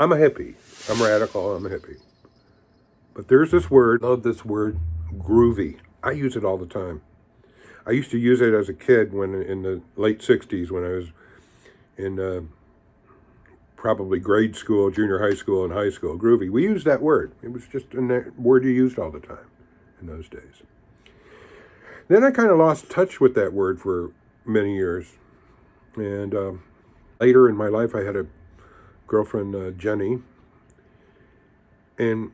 I'm a hippie. I'm radical. I'm a hippie. But there's this word, I love this word, groovy. I use it all the time. I used to use it as a kid when in the late 60s when I was in probably grade school, junior high school, and high school. Groovy. We used that word. It was just a word you used all the time in those days. Then I kind of lost touch with that word for many years. And later in my life, I had a girlfriend, Jenny, and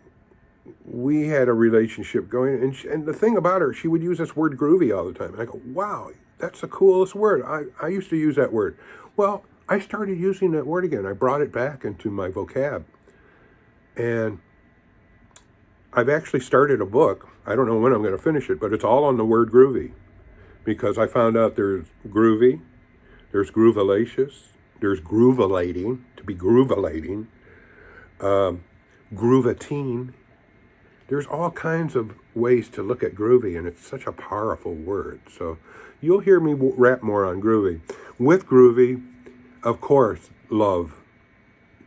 we had a relationship going. And the thing about her, she would use this word groovy all the time. And I go, wow, that's the coolest word. I used to use that word. Well, I started using that word again. I brought it back into my vocab. And I've actually started a book. I don't know when I'm going to finish it, but it's all on the word groovy. Because I found out there's groovy, there's groovalacious, there's groovalating, to be groovalating, groovatine. There's all kinds of ways to look at groovy, and it's such a powerful word. So you'll hear me rap more on groovy. With groovy, of course, love.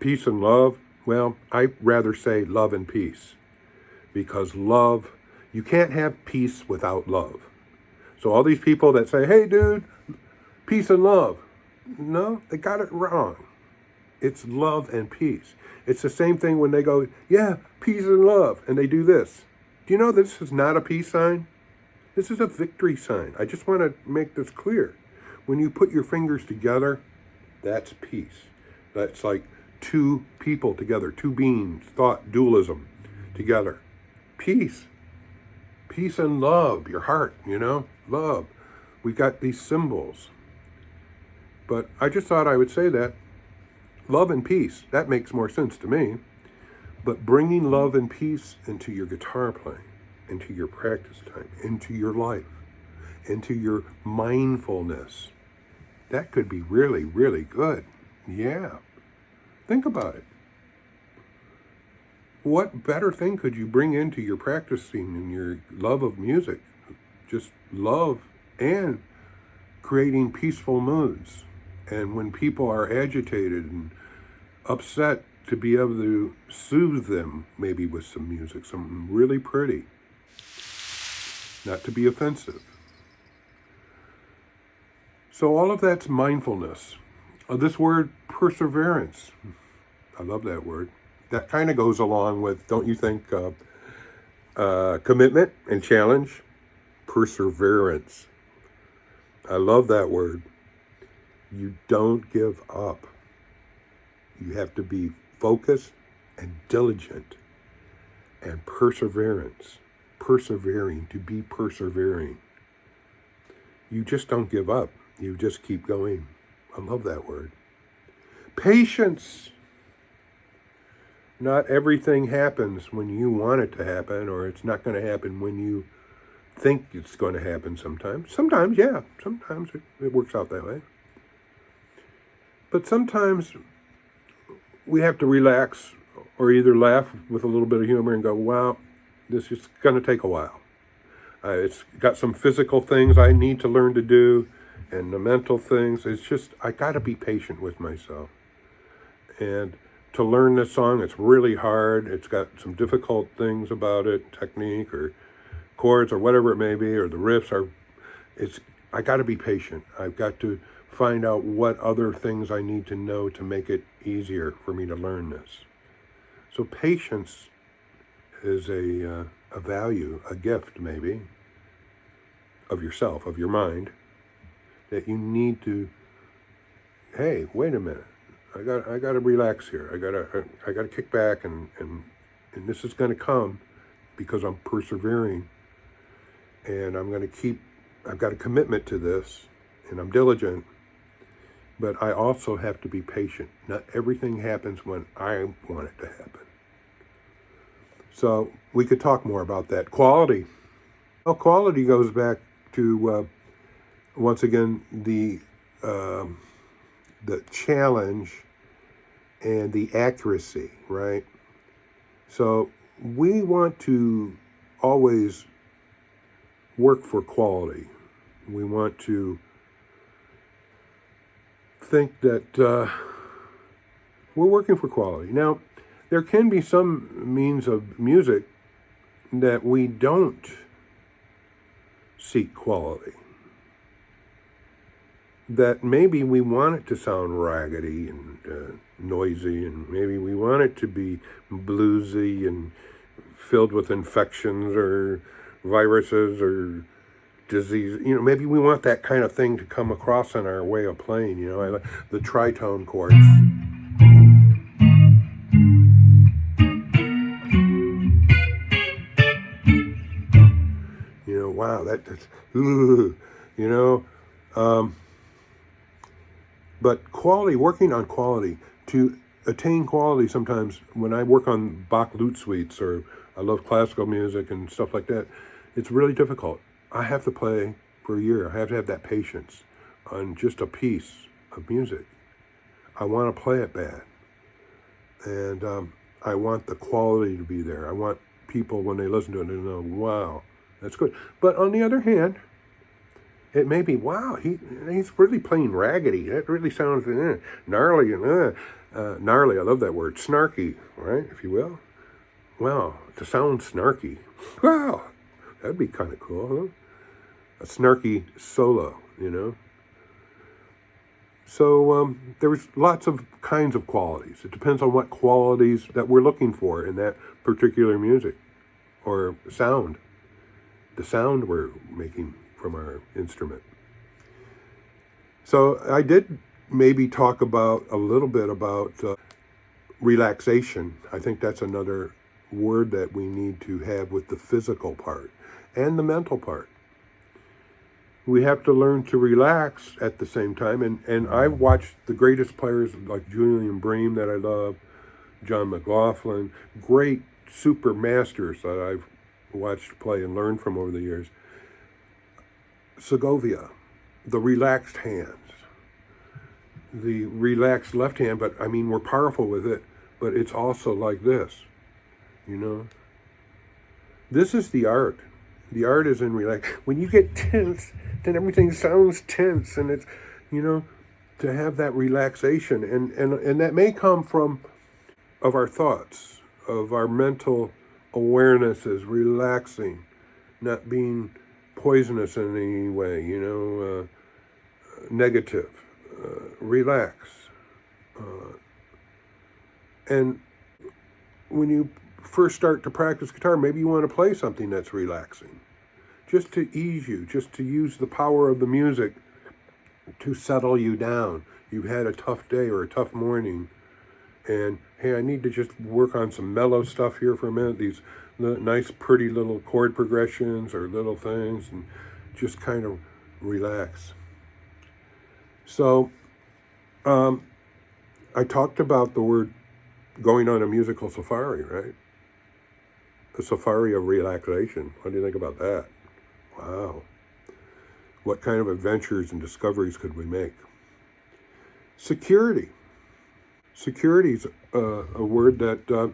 Peace and love. Well, I'd rather say love and peace. Because love, you can't have peace without love. So all these people that say, hey, dude, peace and love. No, they got it wrong. It's love and peace. It's the same thing when they go, yeah, peace and love, and they do this. Do you know this is not a peace sign? This is a victory sign. I just want to make this clear. When you put your fingers together, that's peace. That's like two people together, two beings, thought, dualism together. Peace. Peace and love, your heart, love. We got these symbols. But I just thought I would say that. Love and peace, that makes more sense to me. But bringing love and peace into your guitar playing, into your practice time, into your life, into your mindfulness, that could be really, really good. Yeah. Think about it. What better thing could you bring into your practicing and your love of music? Just love and creating peaceful moods. And when people are agitated and upset, to be able to soothe them, maybe with some music, something really pretty. Not to be offensive. So all of that's mindfulness. This word, perseverance. I love that word. That kind of goes along with, don't you think, commitment and challenge? Perseverance. I love that word. You don't give up. You have to be focused and diligent and perseverance. Persevering, to be persevering. You just don't give up. You just keep going. I love that word. Patience. Not everything happens when you want it to happen, or it's not going to happen when you think it's going to happen sometimes. Sometimes, yeah. Sometimes it works out that way. But sometimes we have to relax or either laugh with a little bit of humor and go, wow, this is going to take a while. It's got some physical things I need to learn to do and the mental things. It's just, I got to be patient with myself. And to learn this song, it's really hard. It's got some difficult things about it, technique or chords or whatever it may be, or the riffs are, I got to be patient. I've got to find out what other things I need to know to make it easier for me to learn this. So patience is a value, a gift maybe, of yourself, of your mind, that you need to, hey, wait a minute. I got to relax here. I got to kick back and this is going to come because I'm persevering and I've got a commitment to this and I'm diligent, but I also have to be patient. Not everything happens when I want it to happen. So we could talk more about that. Quality. Well, quality goes back to, once again, the challenge and the accuracy, right? So we want to always work for quality. We want to think that We're working for quality. Now, there can be some means of music that we don't seek quality. That maybe we want it to sound raggedy and noisy, and maybe we want it to be bluesy and filled with infections or viruses or disease. Maybe we want that kind of thing to come across in our way of playing. I like the tritone chords. Wow, that's but quality, working on quality, to attain quality sometimes, when I work on Bach lute suites, or I love classical music and stuff like that, it's really difficult. I have to play for a year. I have to have that patience on just a piece of music. I want to play it bad. And I want the quality to be there. I want people, when they listen to it, to know, wow, that's good. But on the other hand, it may be, wow, he's really playing raggedy. That really sounds gnarly and gnarly. I love that word, snarky, right, if you will. Wow, to sound snarky. Wow, that'd be kind of cool, huh? A snarky solo, So there's lots of kinds of qualities. It depends on what qualities that we're looking for in that particular music or sound. The sound we're making from our instrument. So I did maybe talk a little bit about relaxation. I think that's another word that we need to have with the physical part and the mental part. We have to learn to relax at the same time. And I've watched the greatest players like Julian Bream that I love, John McLaughlin, great super masters that I've watched play and learned from over the years. Segovia, the relaxed hands, the relaxed left hand, but we're powerful with it, but it's also like this, This is the art. The art is in relax. When you get tense, then everything sounds tense, and it's, to have that relaxation, and that may come of our thoughts, of our mental awarenesses, relaxing, not being poisonous in any way, negative, relax. And when you first start to practice guitar, maybe you want to play something that's relaxing, just to ease you, just to use the power of the music to settle you down. You've had a tough day or a tough morning, and hey, I need to just work on some mellow stuff here for a minute, these nice pretty little chord progressions or little things, and just kind of relax. So I talked about the word going on a musical safari, right? A safari of relaxation. What do you think about that? Wow. What kind of adventures and discoveries could we make? Security. Security is a word that,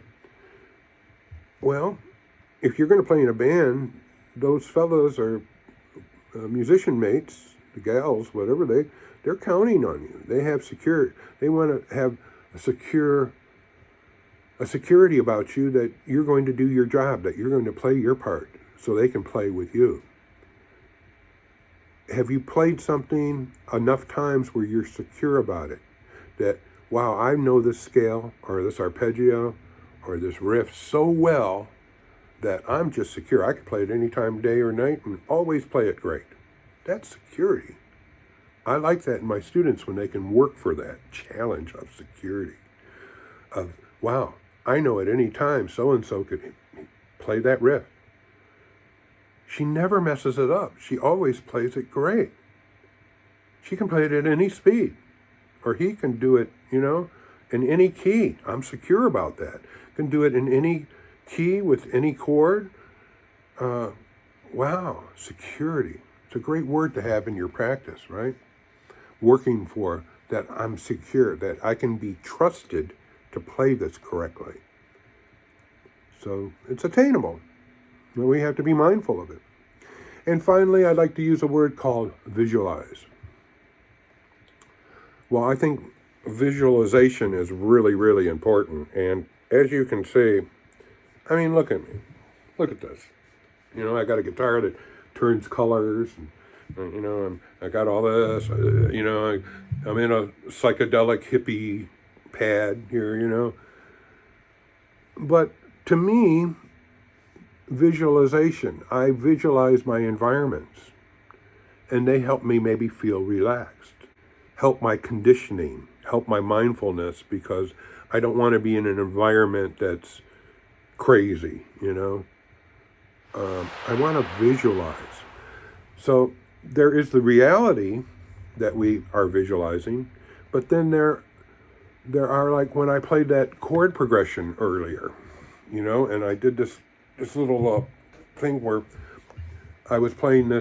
if you're going to play in a band, those fellas are musician mates, the gals, whatever, they're counting on you. They have they want to have a security about you that you're going to do your job, that you're going to play your part so they can play with you. Have you played something enough times where you're secure about it? That, wow, I know this scale or this arpeggio or this riff so well that I'm just secure. I can play it any time, day or night, and always play it great. That's security. I like that in my students when they can work for that challenge of security. Of, wow, I know at any time so-and-so could play that riff. She never messes it up. She always plays it great. She can play it at any speed. Or he can do it, in any key. I'm secure about that. Can do it in any key with any chord. Wow, security. It's a great word to have in your practice, right? Working for that I'm secure, that I can be trusted to play this correctly. So it's attainable. We have to be mindful of it. And finally, I'd like to use a word called visualize. Well, I think visualization is really, really important. And as you can see, I mean, look at me. Look at this. You know, I got a guitar that turns colors, and you know, I got all this. You know, I'm in a psychedelic hippie pad here. You know, but to me, visualization. I visualize my environments, and they help me maybe feel relaxed, help my conditioning, help my mindfulness, because I don't want to be in an environment that's crazy. You know. I want to visualize. So there is the reality that we are visualizing, but then there are, like when I played that chord progression earlier, you know, and I did this little thing where I was playing this